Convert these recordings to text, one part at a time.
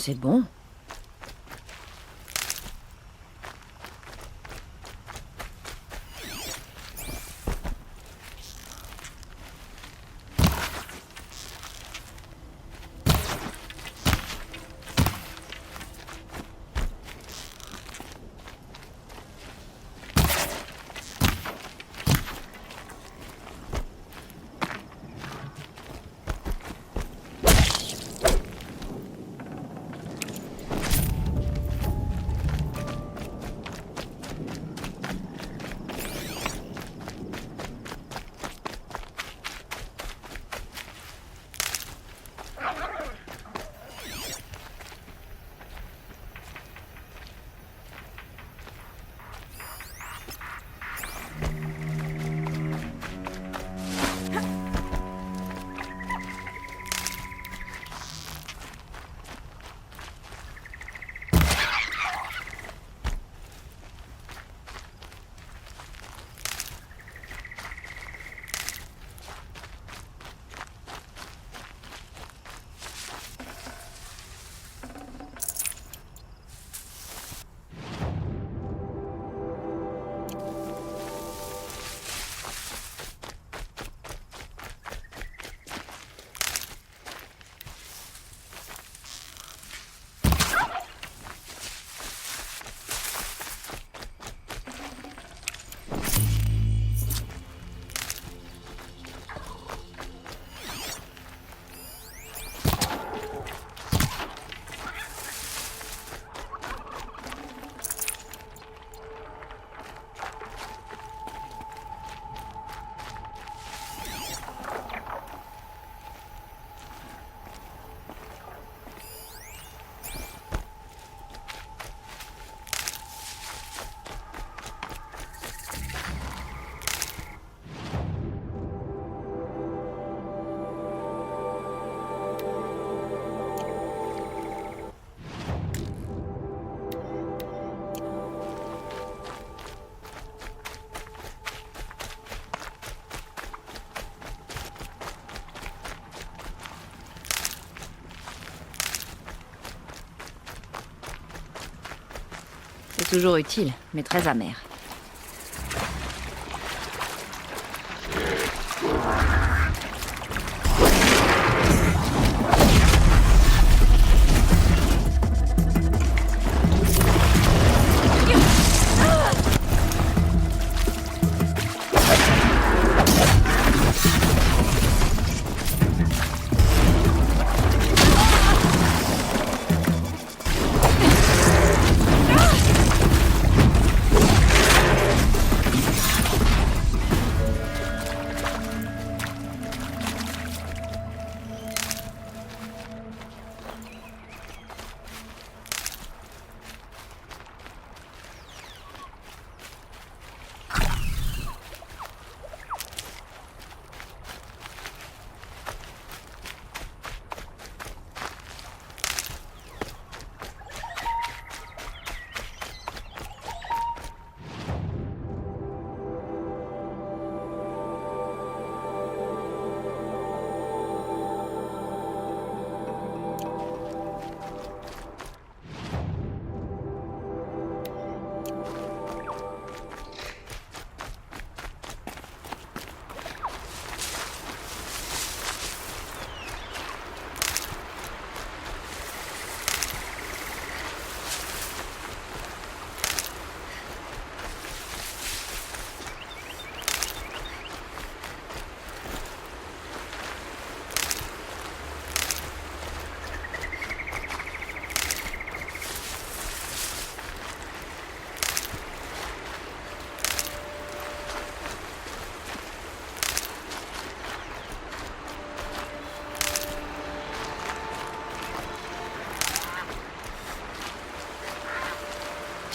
C'est bon. C'est toujours utile, mais très amer.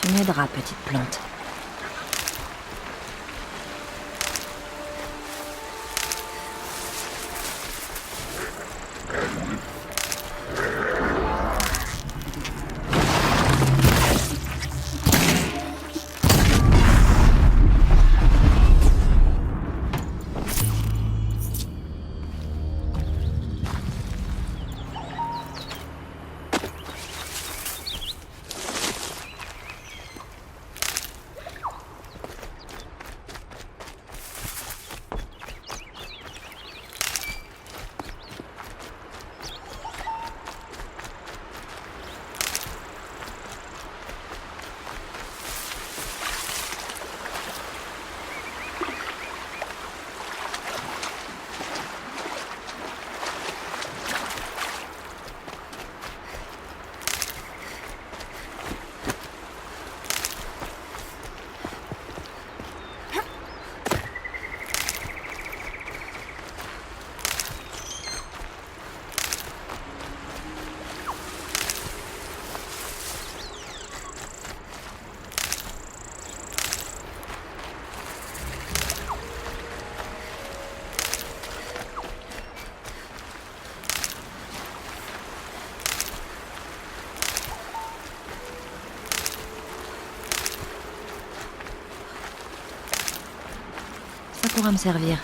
Tu m'aideras, petite plante. pourra me servir.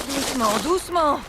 Doucement, doucement.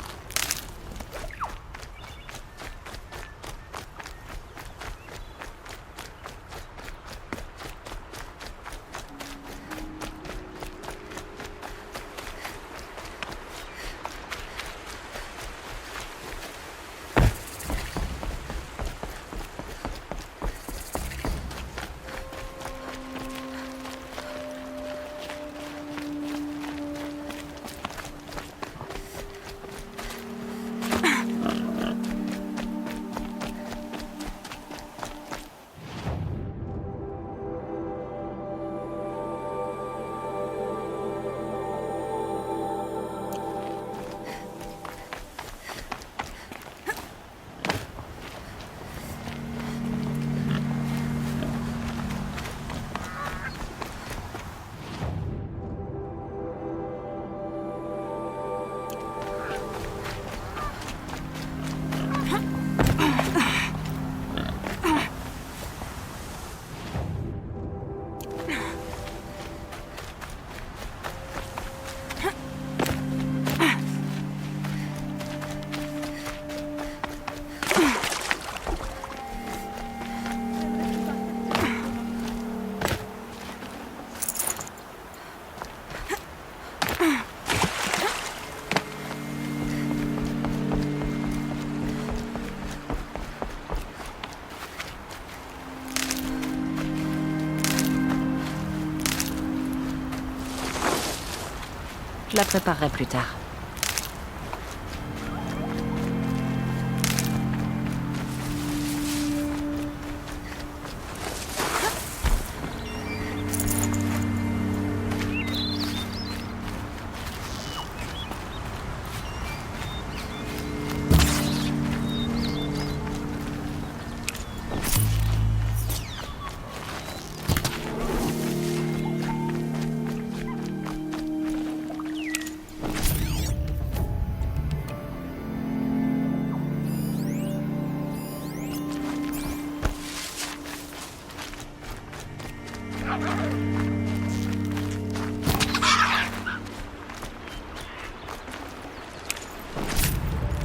Je la préparerai plus tard.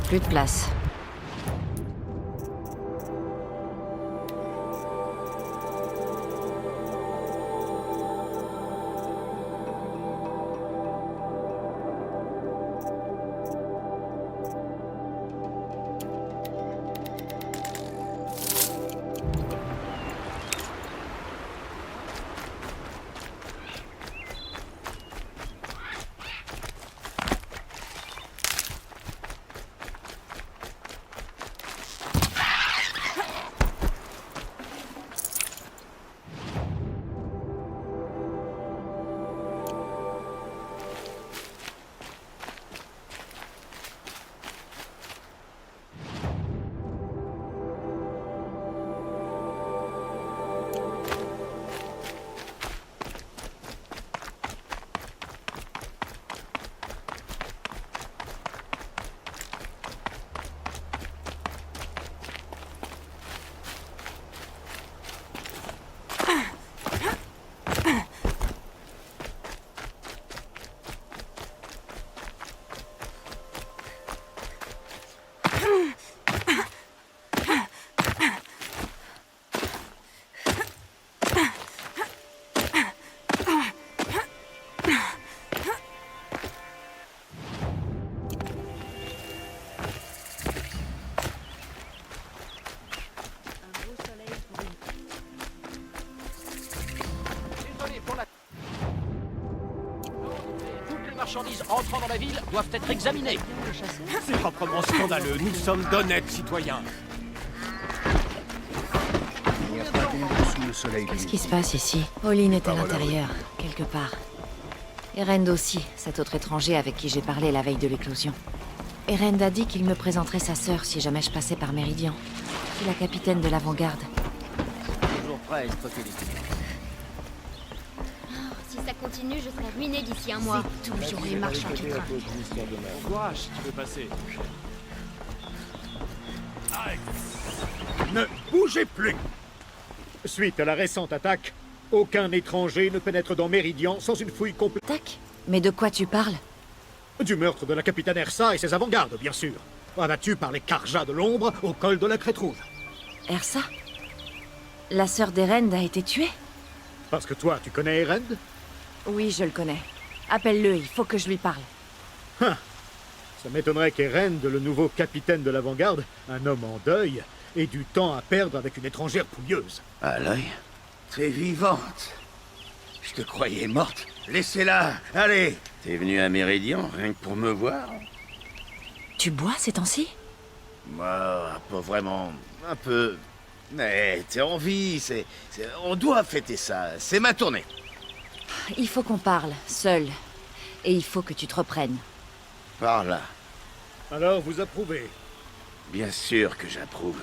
Plus de place. marchandises entrant dans la ville doivent être examinées. C'est proprement scandaleux. Nous sommes d'honnêtes citoyens. Il n'y a pas d'ombre sous le soleil. Qu'est-ce qui se passe ici? Olin est à l'intérieur, quelque part. Erend aussi, cet autre étranger avec qui j'ai parlé la veille de l'éclosion. Erend a dit qu'il me présenterait sa sœur si jamais je passais par Méridian. C'est la capitaine de l'avant-garde. Toujours prêt à exploiter les coups. Si ça continue, je serai ruiné d'ici un mois. C'est toujours les marchands qui trinquent. Bon courage si tu veux passer. Ne bougez plus! Suite à la récente attaque, aucun étranger ne pénètre dans Méridian sans une fouille complète. Tac. Mais de quoi tu parles? Du meurtre de la capitaine Ersa et ses avant-gardes, bien sûr. Abattus par les Karjas de l'ombre au col de la Crête Rouge. Ersa? La sœur d'Erend a été tuée? Parce que toi, tu connais Erend? Oui, je le connais. Appelle-le, il faut que je lui parle. Ça m'étonnerait qu'Erend, le nouveau capitaine de l'avant-garde, un homme en deuil, ait du temps à perdre avec une étrangère pouilleuse. Aloy, t'es vivante. Je te croyais morte. Laissez-la, allez. T'es venu à Méridian rien que pour me voir? Tu bois ces temps-ci? Moi, pas vraiment. Un peu. Mais t'es en vie, on doit fêter ça. C'est ma tournée. Il faut qu'on parle, seul. Et il faut que tu te reprennes. Par là. Alors, vous approuvez? Bien sûr que j'approuve.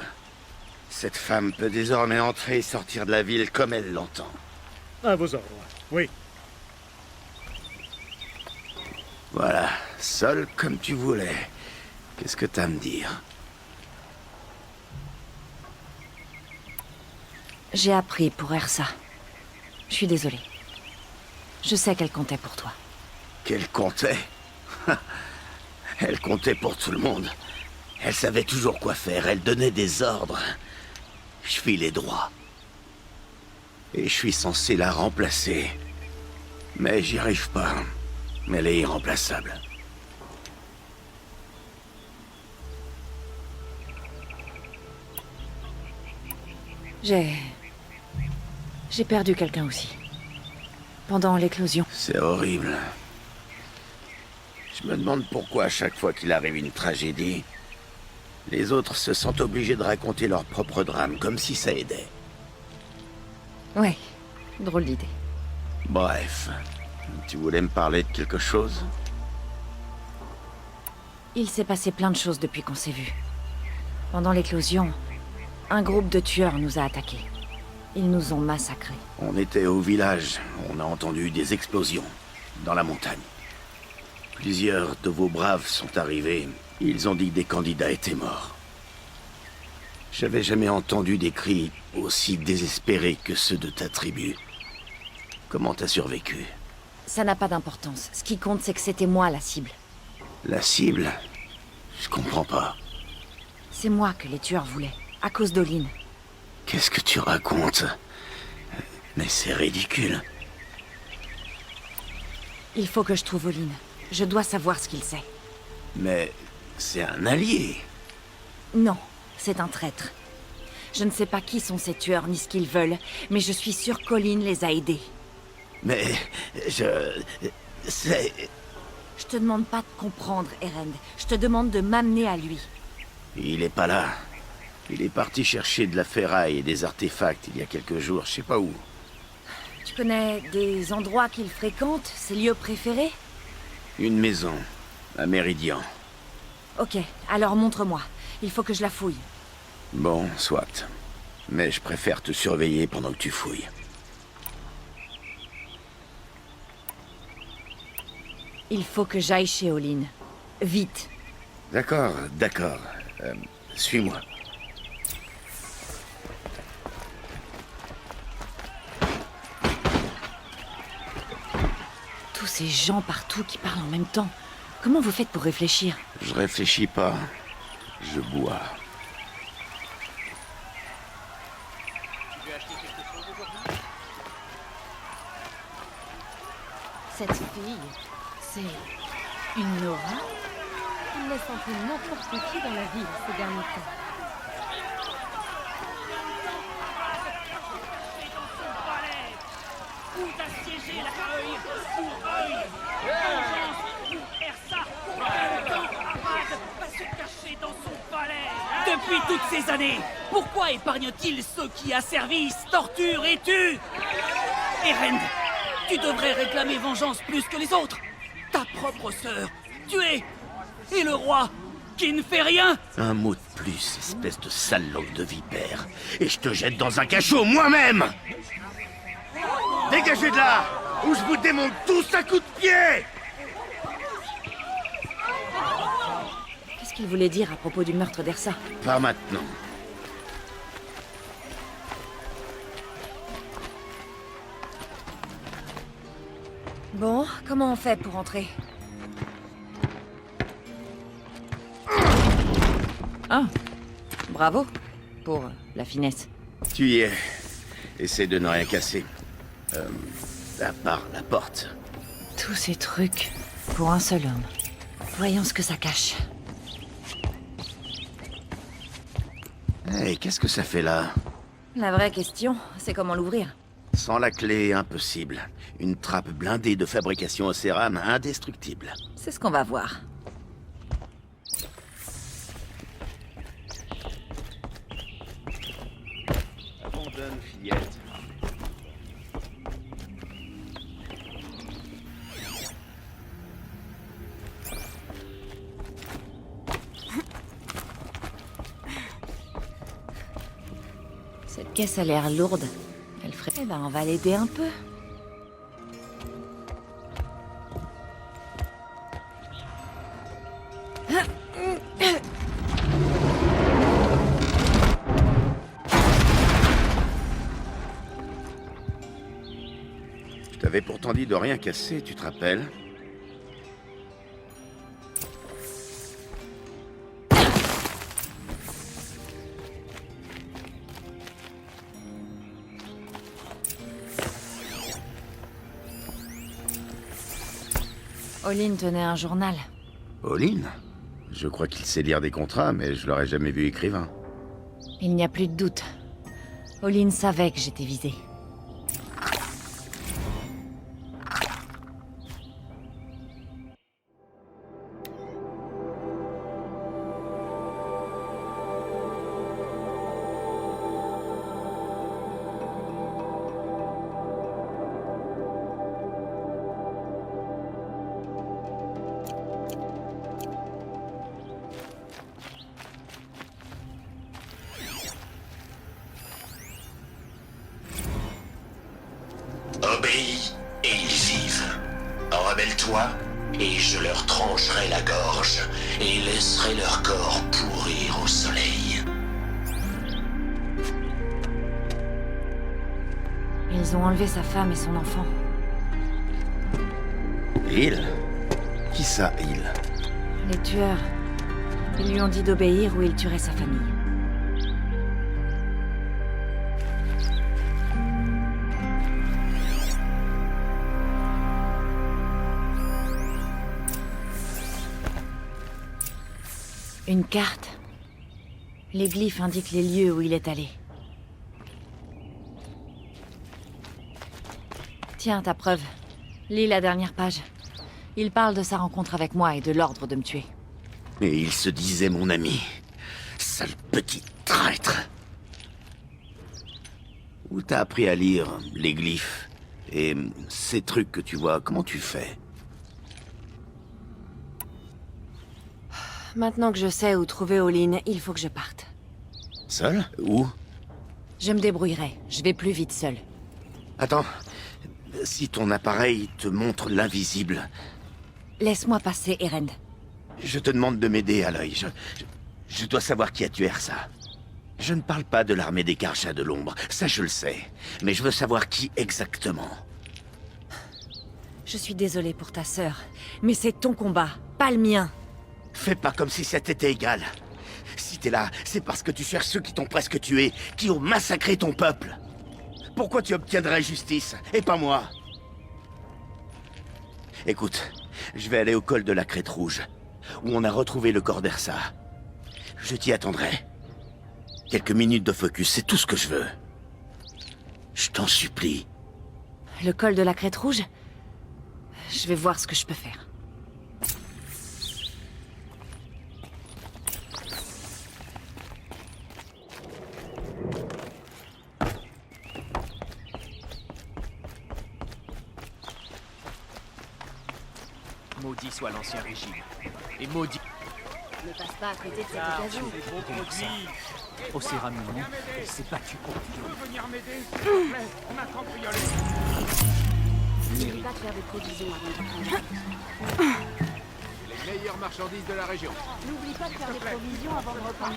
Cette femme peut désormais entrer et sortir de la ville comme elle l'entend. À vos ordres, oui. Voilà, seul comme tu voulais. Qu'est-ce que t'as à me dire? J'ai appris pour Ersa. Je suis désolée. Je sais qu'elle comptait pour toi. Qu'elle comptait? Elle comptait pour tout le monde. Elle savait toujours quoi faire, elle donnait des ordres. Je filais droit. Et je suis censé la remplacer. Mais j'y arrive pas. Elle est irremplaçable. J'ai perdu quelqu'un aussi. Pendant l'éclosion. C'est horrible. Je me demande pourquoi à chaque fois qu'il arrive une tragédie, les autres se sentent obligés de raconter leur propre drame, comme si ça aidait. Ouais, drôle d'idée. Bref, tu voulais me parler de quelque chose? Il s'est passé plein de choses depuis qu'on s'est vus. Pendant l'éclosion, un groupe de tueurs nous a attaqués. Ils nous ont massacrés. On était au village, on a entendu des explosions, dans la montagne. Plusieurs de vos braves sont arrivés, ils ont dit que des candidats étaient morts. J'avais jamais entendu des cris aussi désespérés que ceux de ta tribu. Comment t'as survécu? Ça n'a pas d'importance. Ce qui compte, c'est que c'était moi la cible. La cible? Je comprends pas. C'est moi que les tueurs voulaient, à cause d'Olin. Qu'est-ce que tu racontes? Mais c'est ridicule. Il faut que je trouve Olin. Je dois savoir ce qu'il sait. Mais c'est un allié. Non, c'est un traître. Je ne sais pas qui sont ces tueurs ni ce qu'ils veulent, mais je suis sûre qu'Olin les a aidés. Mais c'est... Je te demande pas de comprendre, Erend. Je te demande de m'amener à lui. Il est pas là. Il est parti chercher de la ferraille et des artefacts il y a quelques jours, je sais pas où. Tu connais des endroits qu'il fréquente, ses lieux préférés? Une maison, à Méridian. Ok, alors montre-moi. Il faut que je la fouille. Bon, soit. Mais je préfère te surveiller pendant que tu fouilles. Il faut que j'aille chez Olin. Vite. D'accord, d'accord. Suis-moi. Tous ces gens partout qui parlent en même temps. Comment vous faites pour réfléchir? Je réfléchis pas. Je bois. Cette fille, c'est une Nora? Il laisse entrer n'importe qui dans la ville ces derniers temps. Tout assiégé la œil pour œil. Vengeance se cacher dans son palais depuis toutes ces années? Pourquoi épargne-t-il ceux qui asservissent, torturent et tuent? Erend, tu devrais réclamer vengeance plus que les autres. Ta propre sœur, tuée, et le roi, qui ne fait rien. Un mot de plus, espèce de salope de vipère, et je te jette dans un cachot moi-même. Dégagez de là, ou je vous démonte tous à coups de pied. Qu'est-ce qu'il voulait dire à propos du meurtre d'Ersa? Pas maintenant. Bon, comment on fait pour entrer? Ah, bravo pour la finesse. Tu y es. Essaie de ne rien casser. À part la porte. Tous ces trucs pour un seul homme. Voyons ce que ça cache. Hey, qu'est-ce que ça fait là? La vraie question, c'est comment l'ouvrir. Sans la clé, impossible. Une trappe blindée de fabrication au cérame, indestructible. C'est ce qu'on va voir. Abandonne, fillette. Cette caisse a l'air lourde. Elle ferait... Eh ben, on va l'aider un peu. Je t'avais pourtant dit de rien casser, tu te rappelles? Olin tenait un journal. Olin? Je crois qu'il sait lire des contrats, mais je l'aurais jamais vu écrivain. Il n'y a plus de doute. Olin savait que j'étais visée. Obéis, et ils vivent. Rebelle-toi, et je leur trancherai la gorge, et laisserai leur corps pourrir au soleil. Ils ont enlevé sa femme et son enfant. Il? Qui ça, il? Les tueurs. Ils lui ont dit d'obéir ou il tuerait sa famille. Une carte. Les glyphes indiquent les lieux où il est allé. Tiens, ta preuve. Lis la dernière page. Il parle de sa rencontre avec moi et de l'ordre de me tuer. Et il se disait mon ami. Sale petit traître. Où t'as appris à lire les glyphes? Et ces trucs que tu vois, comment tu fais? Maintenant que je sais où trouver Olin, il faut que je parte. Seul? Où? Je me débrouillerai. Je vais plus vite seul. Attends. Si ton appareil te montre l'invisible... Laisse-moi passer, Erend. Je te demande de m'aider, Aloy. Je dois savoir qui a tué Ersa. Je ne parle pas de l'armée des Karchas de l'ombre, ça je le sais. Mais je veux savoir qui exactement. Je suis désolée pour ta sœur, mais c'est ton combat, pas le mien. Fais pas comme si ça t'était égal. Si t'es là, c'est parce que tu cherches ceux qui t'ont presque tué, qui ont massacré ton peuple. Pourquoi tu obtiendrais justice, et pas moi? Écoute, je vais aller au col de la Crête Rouge, où on a retrouvé le corps d'Ersa. Je t'y attendrai. Quelques minutes de focus, c'est tout ce que je veux. Je t'en supplie. Le col de la Crête Rouge? Je vais voir ce que je peux faire. Maudit soit l'ancien régime. Et maudit... Ne passe pas à côté de cette Ah, occasion. des bons produits. Océramon, il s'est battu contre nous. N'oublie pas de faire des provisions avant de prendre. Les meilleures marchandises de la région. N'oublie pas de faire des provisions avant de reprendre.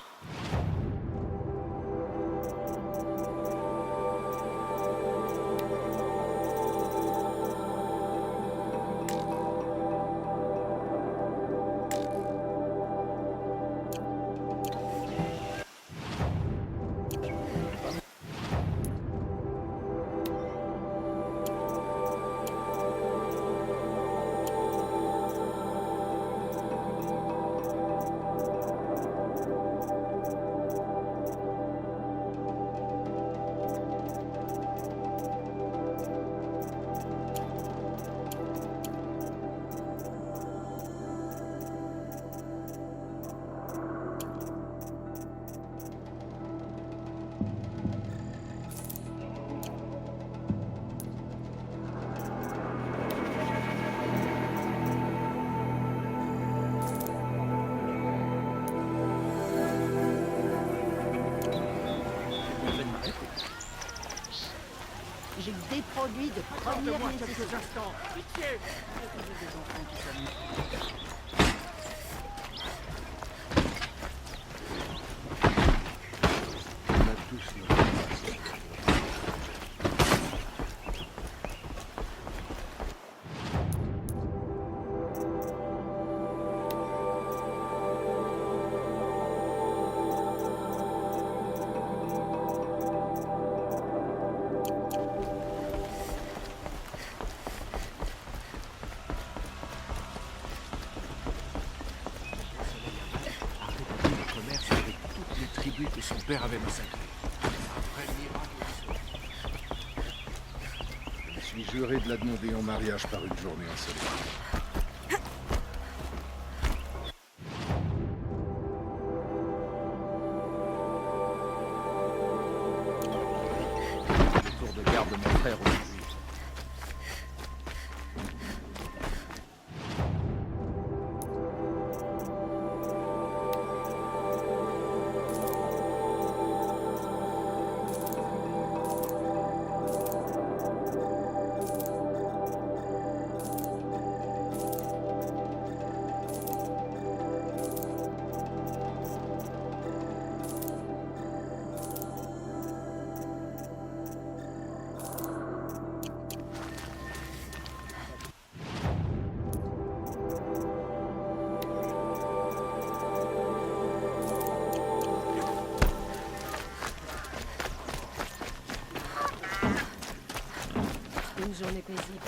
J'ai des produits de première nécessité. Que son père avait massacré. Après le miracle. Je me suis juré de la demander en mariage par une journée ensoleillée. Le tour de garde de mon frère aujourd'hui. Une journée paisible.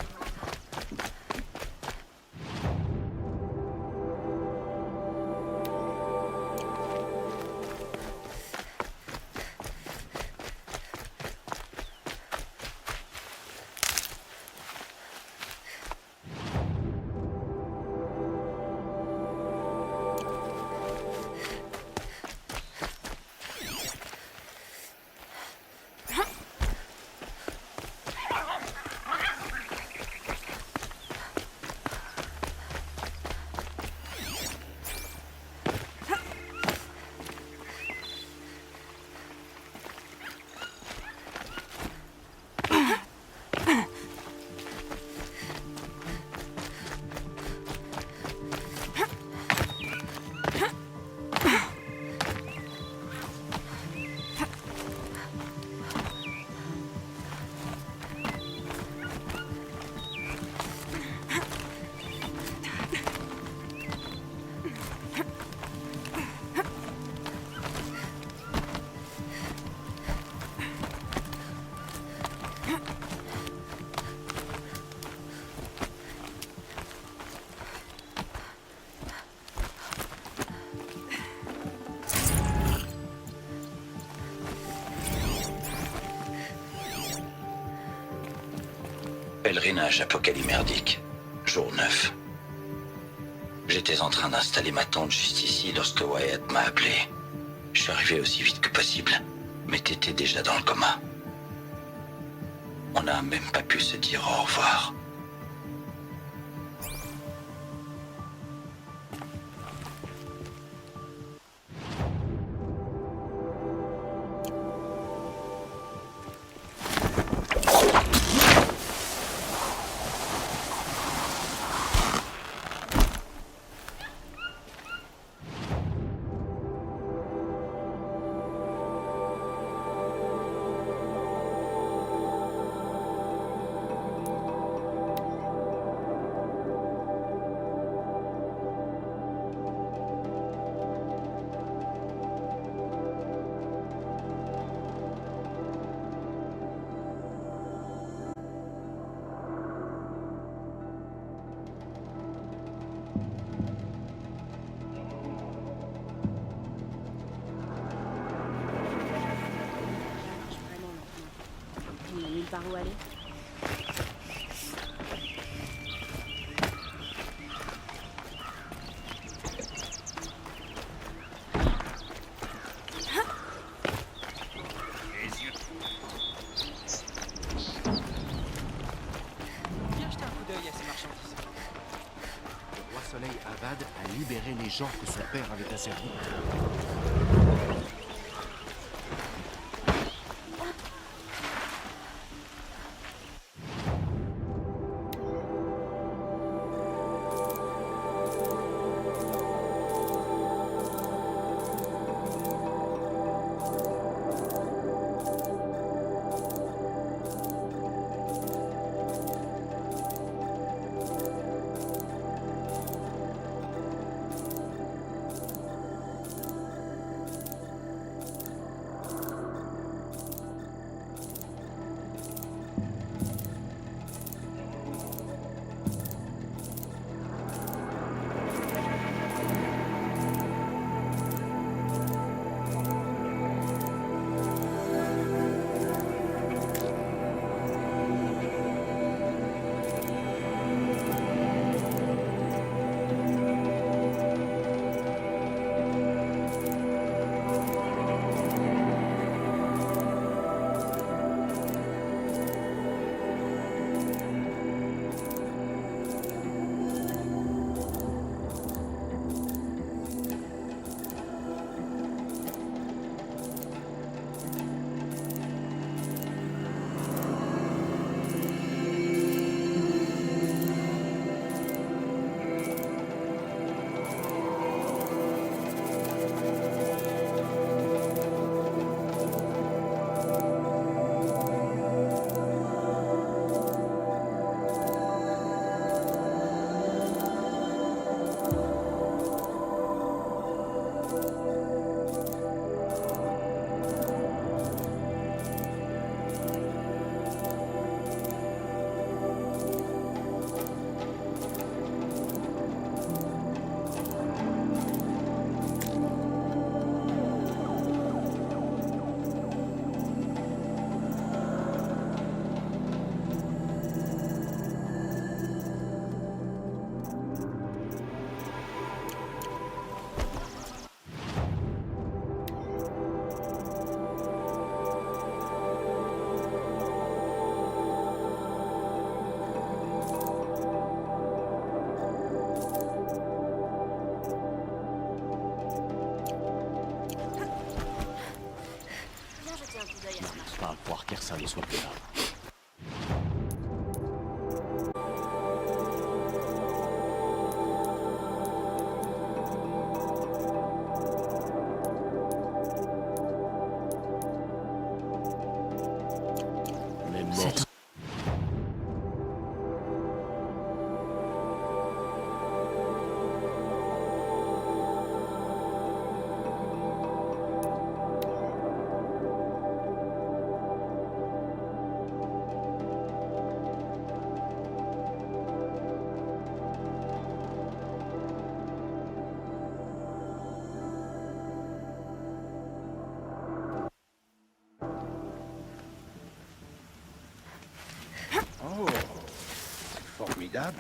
Pèlerinage apocalymerdique, jour 9. J'étais en train d'installer ma tente juste ici lorsque Wyatt m'a appelé. Je suis arrivé aussi vite que possible, mais t'étais déjà dans le coma. On n'a même pas pu se dire au revoir. par où aller? Viens jeter un coup d'œil à ces marchandises. Le roi Soleil Avad a libéré les gens que son père avait asservis. Pas à croire qu'Ersa ne soit plus là. Les morts. Oh, c'est formidable.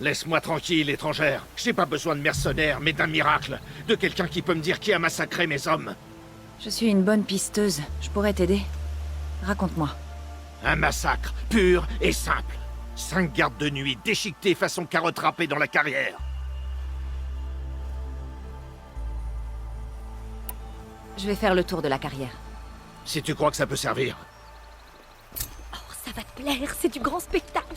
Laisse-moi tranquille, étrangère. J'ai pas besoin de mercenaires, mais d'un miracle. De quelqu'un qui peut me dire qui a massacré mes hommes. Je suis une bonne pisteuse. Je pourrais t'aider. Raconte-moi. Un massacre, pur et simple. 5 gardes de nuit déchiquetés façon carotte râpée dans la carrière. Je vais faire le tour de la carrière. Si tu crois que ça peut servir. Oh, ça va te plaire, c'est du grand spectacle.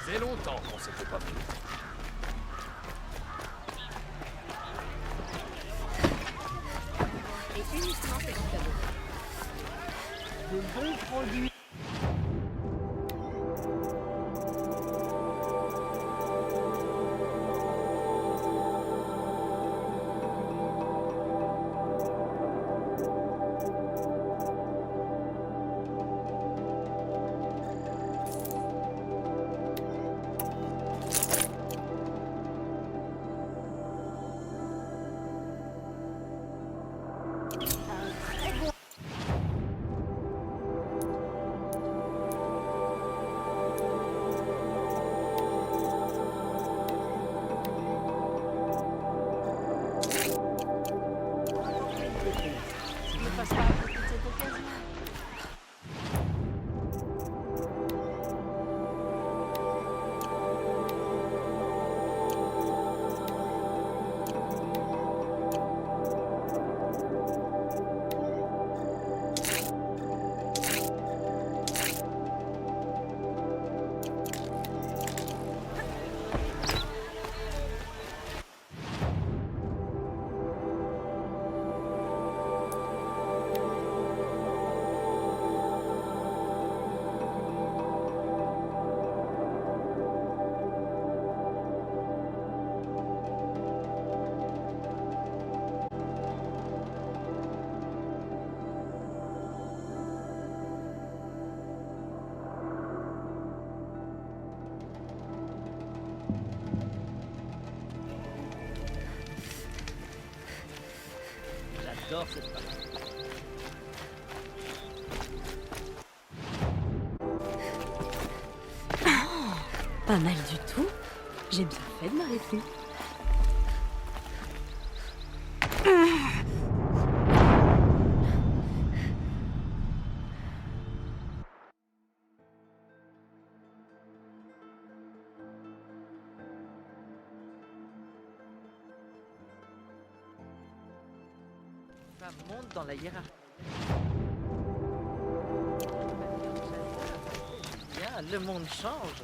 C'est longtemps qu'on s'était pas vu. Et uniquement petit cadeau. De bons produits. J'adore cette partie. Pas mal du tout. J'ai bien fait de m'arrêter. Ça monte dans la hiérarchie. Bien, le monde change.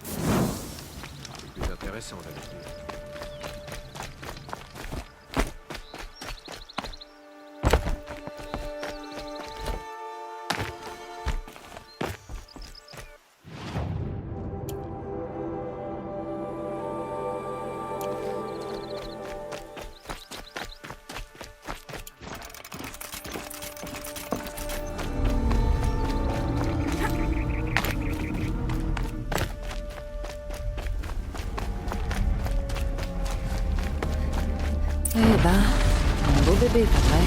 C'est plus intéressant d'habitude. Eh ben, un beau bébé, pas vrai?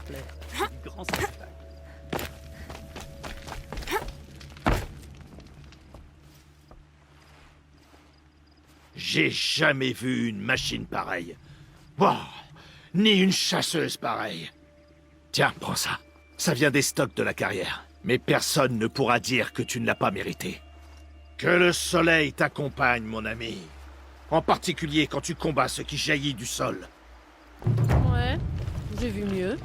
plaît. C'est du grand spectacle. J'ai jamais vu une machine pareille. Wow, ni une chasseuse pareille. Tiens, prends ça. Ça vient des stocks de la carrière. Mais personne ne pourra dire que tu ne l'as pas mérité. Que le soleil t'accompagne, mon ami. En particulier quand tu combats ce qui jaillit du sol. Ouais, j'ai vu mieux.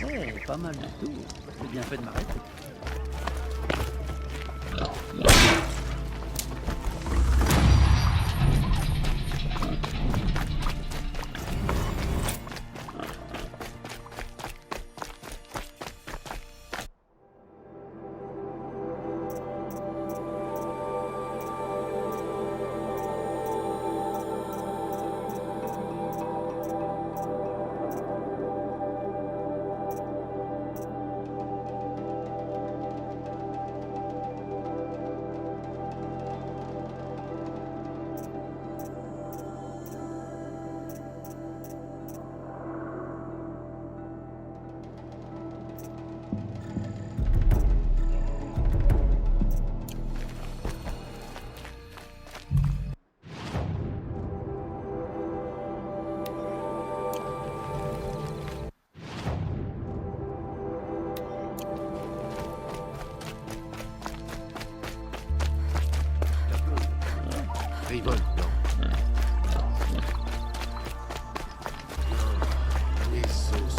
Eh, pas mal du tout. J'ai bien fait de m'arrêter. Rigole, non. Les os.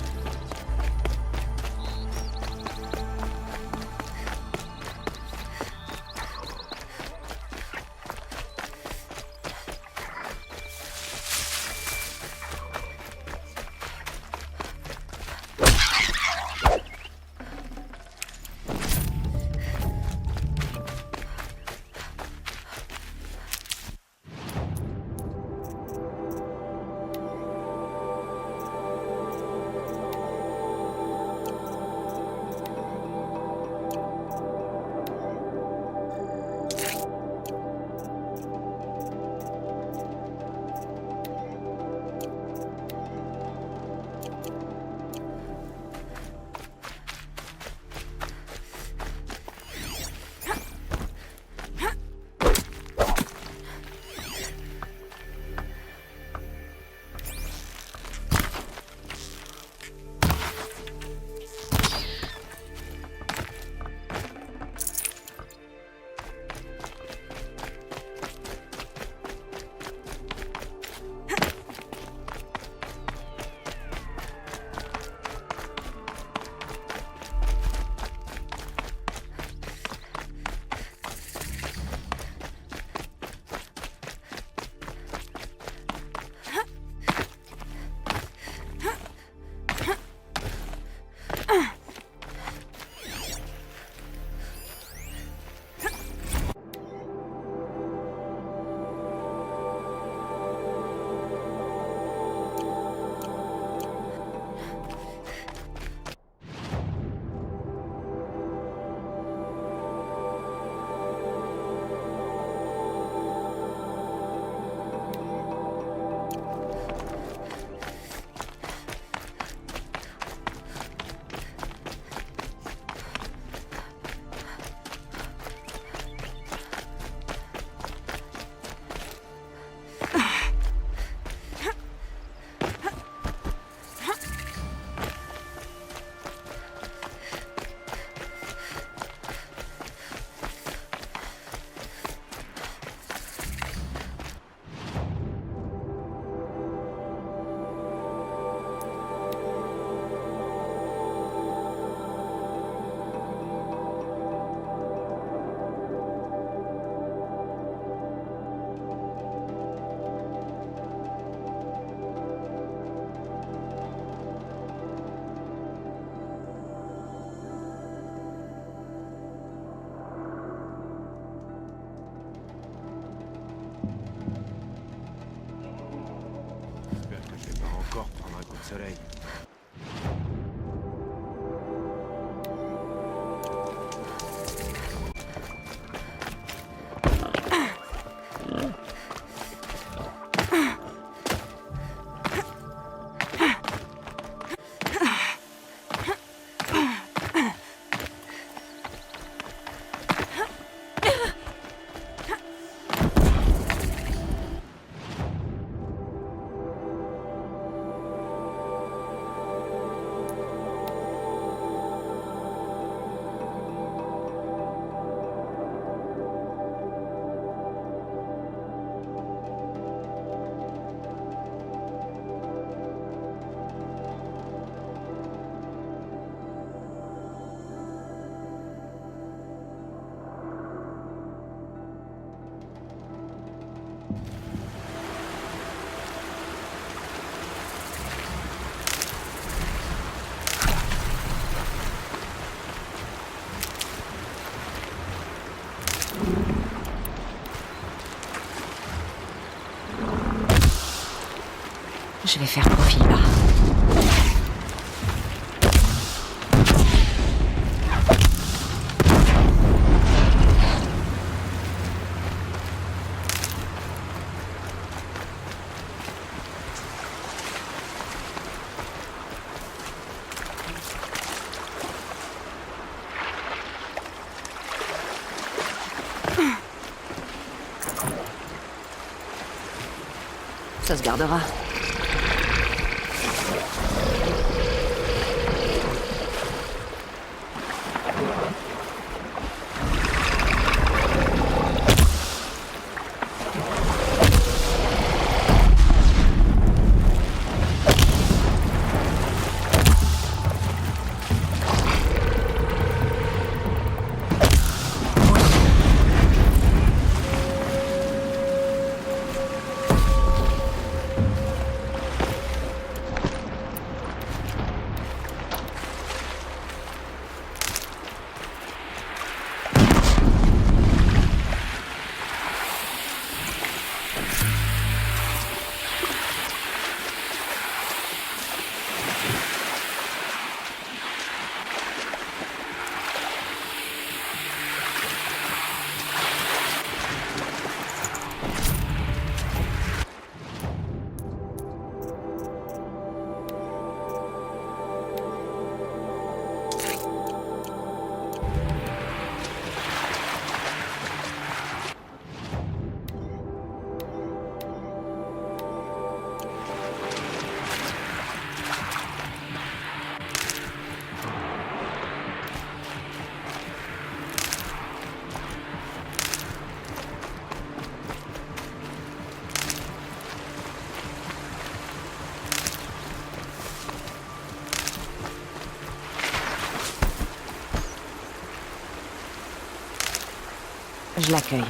Encore prendre un coup de soleil. Je vais faire profil bas. Ça se gardera. Je l'accueille.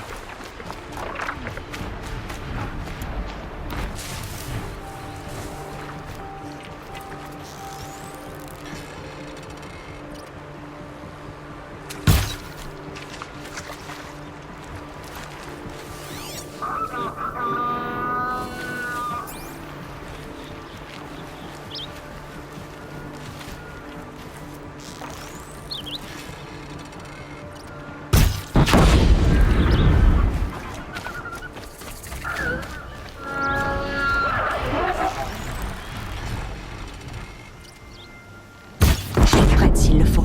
S'il le faut.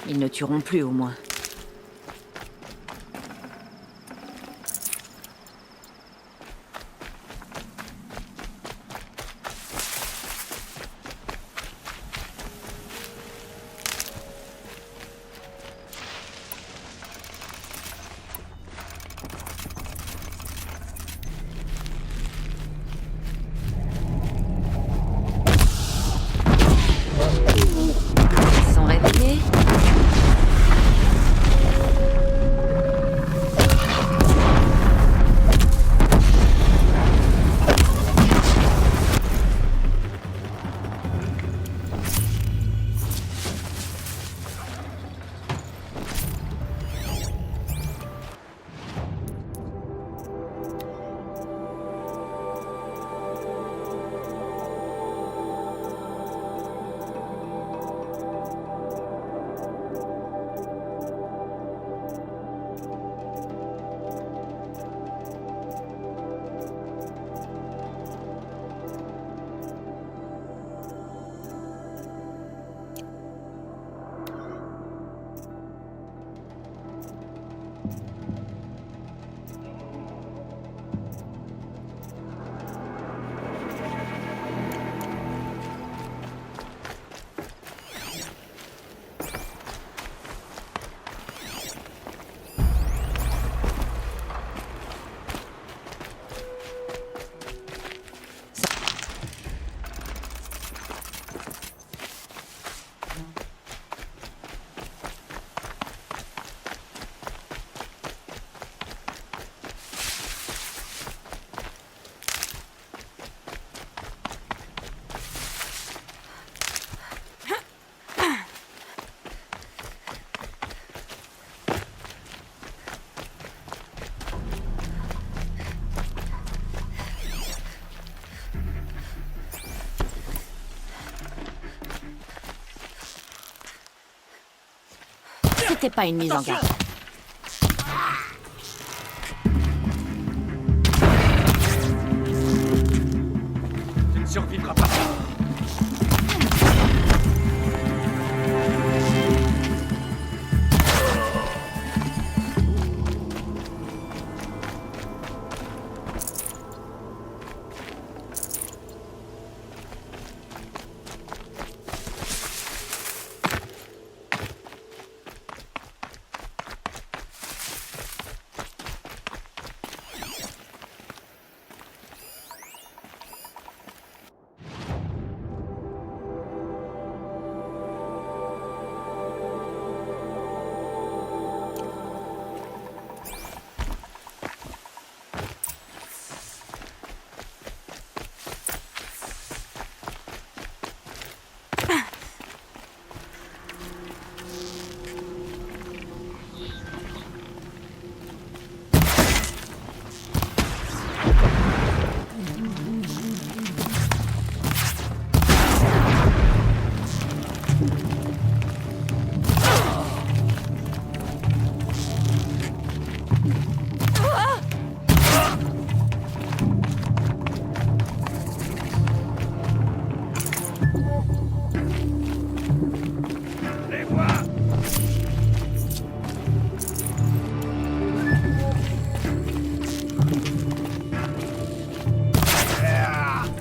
Ils ne tueront plus, au moins. C'était pas une mise en garde. Tu ne survivras pas.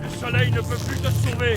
Le soleil ne peut plus te sauver.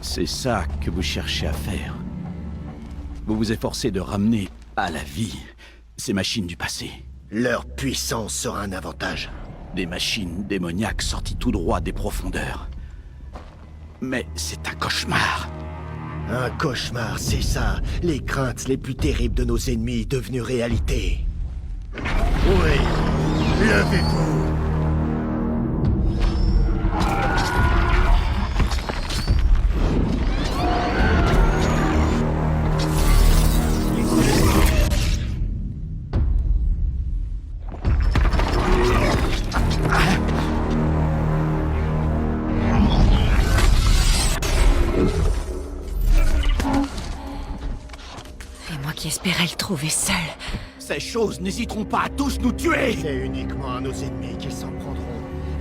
C'est ça que vous cherchez à faire. Vous vous efforcez de ramener à la vie ces machines du passé. Leur puissance sera un avantage. Des machines démoniaques sorties tout droit des profondeurs. Mais c'est un cauchemar. Un cauchemar, c'est ça. Les craintes les plus terribles de nos ennemis devenues réalité. Oui, levez-vous. Qui espérait le trouver seul. Ces choses n'hésiteront pas à tous nous tuer. C'est uniquement à nos ennemis qu'ils s'en prendront.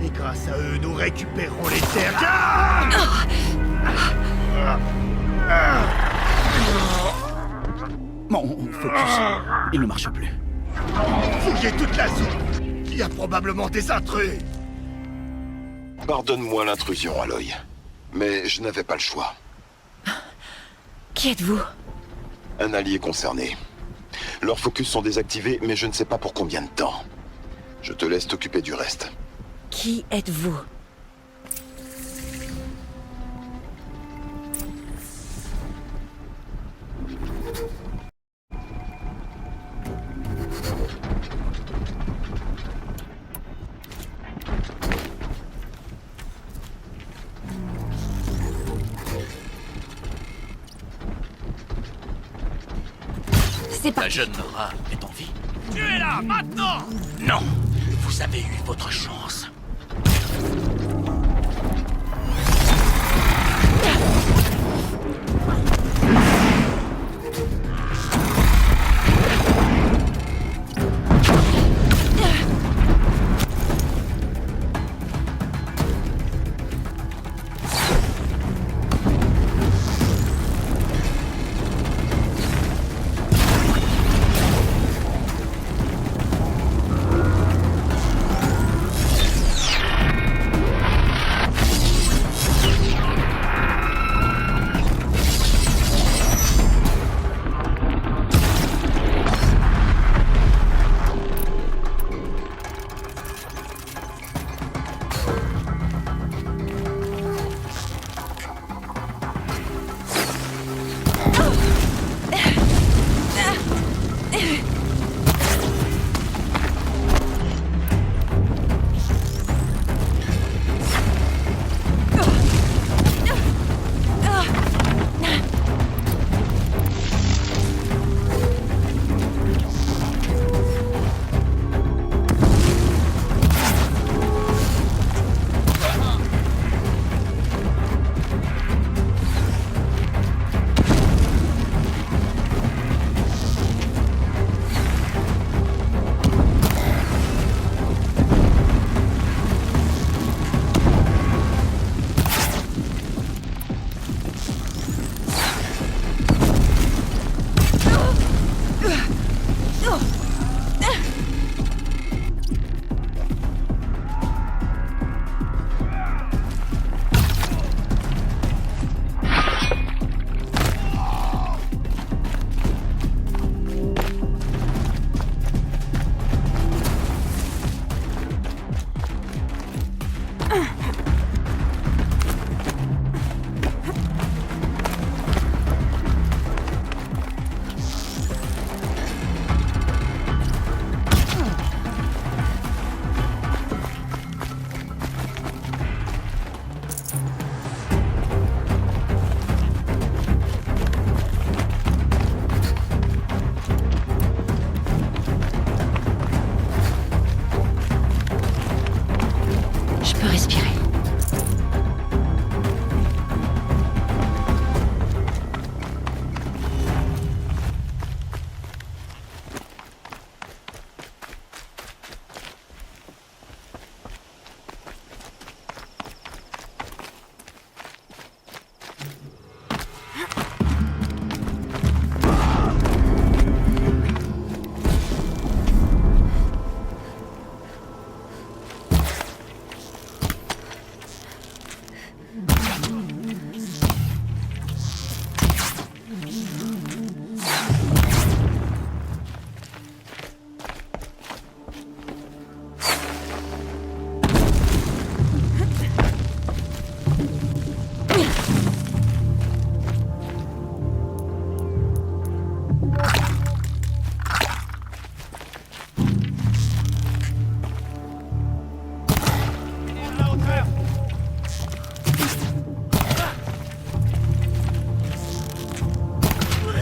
Et grâce à eux, nous récupérerons les terres. Mon focus, il ne marche plus. Fouillez toute la zone. Il y a probablement des intrus. Pardonne-moi l'intrusion, Aloy. Mais je n'avais pas le choix. Qui êtes-vous? Un allié concerné. Leurs focus sont désactivés, mais je ne sais pas pour combien de temps. Je te laisse t'occuper du reste. Qui êtes-vous? La jeune Nora est en vie. Tuez-la, maintenant! Non! Vous avez eu votre chance.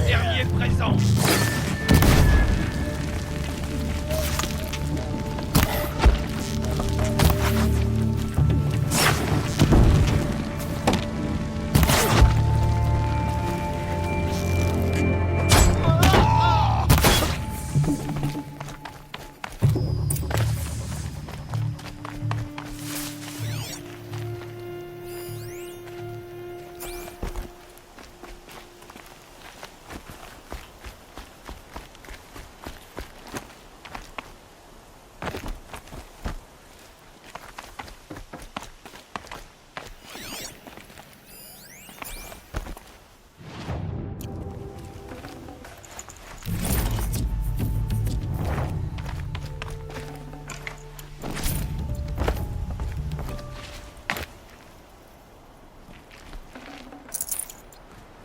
Guerrier présent.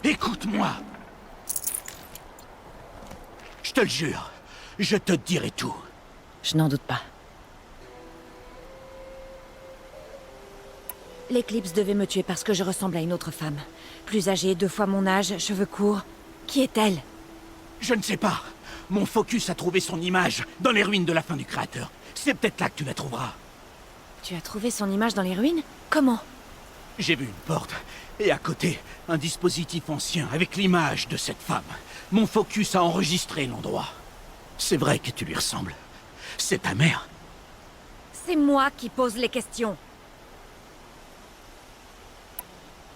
Écoute-moi. Je te le jure, je te dirai tout. Je n'en doute pas. L'Éclipse devait me tuer parce que je ressemble à une autre femme. Plus âgée, 2 fois mon âge, cheveux courts. Qui est-elle? Je ne sais pas. Mon focus a trouvé son image dans les ruines de la fin du Créateur. C'est peut-être là que tu la trouveras. Tu as trouvé son image dans les ruines? Comment? J'ai vu une porte, et à côté, un dispositif ancien avec l'image de cette femme. Mon focus a enregistré l'endroit. C'est vrai que tu lui ressembles. C'est ta mère. C'est moi qui pose les questions.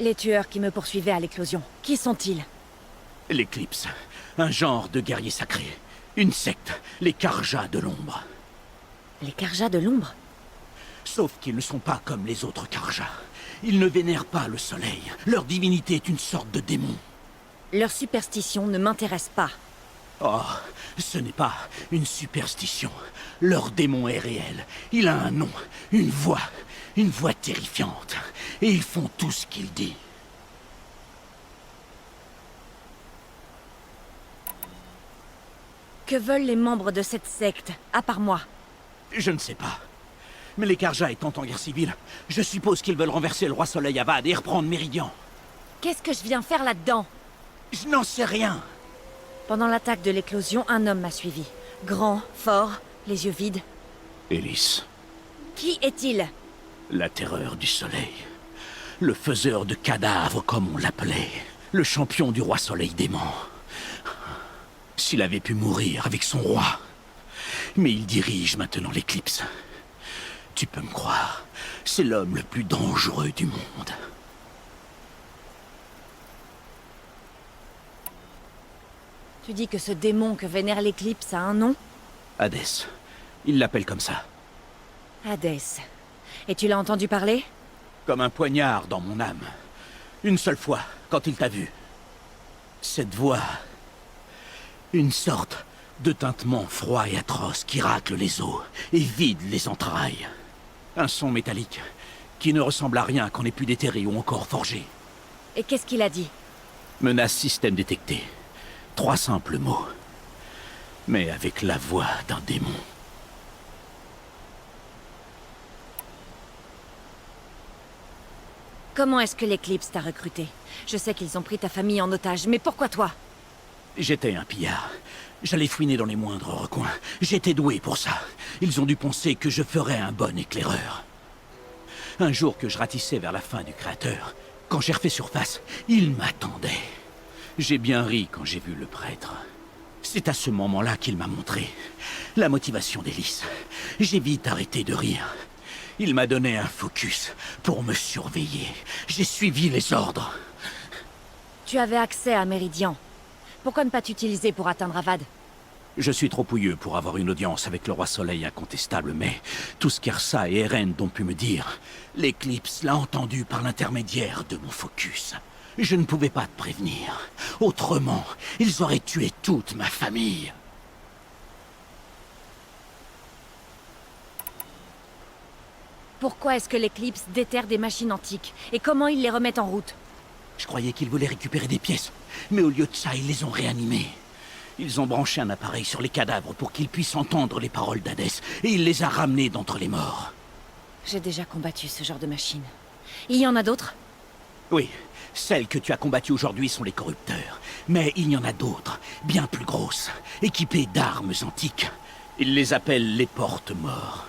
Les tueurs qui me poursuivaient à l'éclosion, qui sont-ils? L'Éclipse, un genre de guerrier sacré. Une secte, les Karjas de l'ombre. Les Karjas de l'ombre? Sauf qu'ils ne sont pas comme les autres Karjas. Ils ne vénèrent pas le soleil. Leur divinité est une sorte de démon. Leur superstition ne m'intéresse pas. Oh, ce n'est pas une superstition. Leur démon est réel. Il a un nom, une voix terrifiante. Et ils font tout ce qu'il dit. Que veulent les membres de cette secte, à part moi? Je ne sais pas. Mais les Karjas étant en guerre civile, je suppose qu'ils veulent renverser le roi Soleil Avad et reprendre Méridian. Qu'est-ce que je viens faire là-dedans? Je n'en sais rien. Pendant l'attaque de l'éclosion, un homme m'a suivi. Grand, fort, les yeux vides. Élise. Qui est-il? La terreur du soleil. Le faiseur de cadavres, comme on l'appelait. Le champion du roi Soleil démon. S'il avait pu mourir avec son roi. Mais il dirige maintenant l'Éclipse. Tu peux me croire, c'est l'homme le plus dangereux du monde. Tu dis que ce démon que vénère l'Éclipse a un nom? Hadès. Il l'appelle comme ça. Hadès. Et tu l'as entendu parler? Comme un poignard dans mon âme. Une seule fois, quand il t'a vu. Cette voix... Une sorte de tintement froid et atroce qui racle les os et vide les entrailles. Un son métallique qui ne ressemble à rien qu'on ait pu déterrer ou encore forger. Et qu'est-ce qu'il a dit? Menace système détecté. 3 simples mots. Mais avec la voix d'un démon. Comment est-ce que l'Éclipse t'a recruté? Je sais qu'ils ont pris ta famille en otage, mais pourquoi toi? J'étais un pillard. J'allais fouiner dans les moindres recoins. J'étais doué pour ça. Ils ont dû penser que je ferais un bon éclaireur. Un jour que je ratissais vers la fin du Créateur, quand j'ai refait surface, ils m'attendaient. J'ai bien ri quand j'ai vu le prêtre. C'est à ce moment-là qu'il m'a montré la motivation d'Élise. J'ai vite arrêté de rire. Il m'a donné un focus pour me surveiller. J'ai suivi les ordres. Tu avais accès à Méridian. Pourquoi ne pas t'utiliser pour atteindre Avad? Je suis trop pouilleux pour avoir une audience avec le roi Soleil incontestable, mais tout ce qu'Ersa et Eren ont pu me dire, l'Éclipse l'a entendu par l'intermédiaire de mon focus. Je ne pouvais pas te prévenir. Autrement, ils auraient tué toute ma famille. Pourquoi est-ce que l'Eclipse déterre des machines antiques? Et comment ils les remettent en route? Je croyais qu'ils voulaient récupérer des pièces, mais au lieu de ça, ils les ont réanimées. Ils ont branché un appareil sur les cadavres pour qu'ils puissent entendre les paroles d'Hadès, et il les a ramenés d'entre les morts. J'ai déjà combattu ce genre de machine. Il y en a d'autres? Oui, celles que tu as combattues aujourd'hui sont les corrupteurs. Mais il y en a d'autres, bien plus grosses, équipées d'armes antiques. Ils les appellent les porte-morts.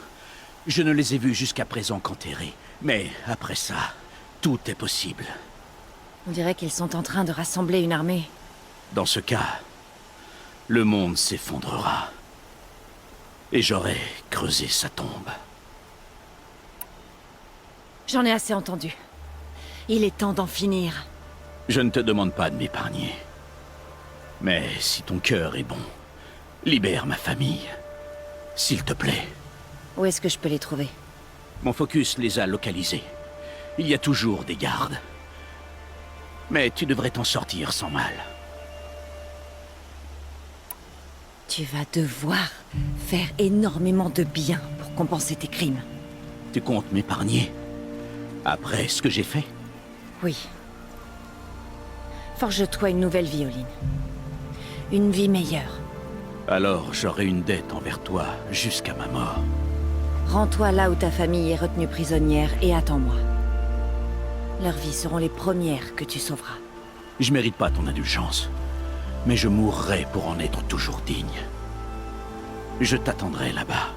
Je ne les ai vus jusqu'à présent qu'enterrés. Mais après ça, tout est possible. On dirait qu'ils sont en train de rassembler une armée. Dans ce cas, le monde s'effondrera. Et j'aurai creusé sa tombe. J'en ai assez entendu. Il est temps d'en finir. Je ne te demande pas de m'épargner. Mais si ton cœur est bon, libère ma famille. S'il te plaît. Où est-ce que je peux les trouver? Mon focus les a localisés. Il y a toujours des gardes. Mais tu devrais t'en sortir sans mal. Tu vas devoir faire énormément de bien pour compenser tes crimes. Tu comptes m'épargner? Après ce que j'ai fait? Oui. Forge-toi une nouvelle vie, Olin. Une vie meilleure. Alors j'aurai une dette envers toi jusqu'à ma mort. Rends-toi là où ta famille est retenue prisonnière et attends-moi. Leurs vies seront les premières que tu sauveras. Je mérite pas ton indulgence, mais je mourrai pour en être toujours digne. Je t'attendrai là-bas.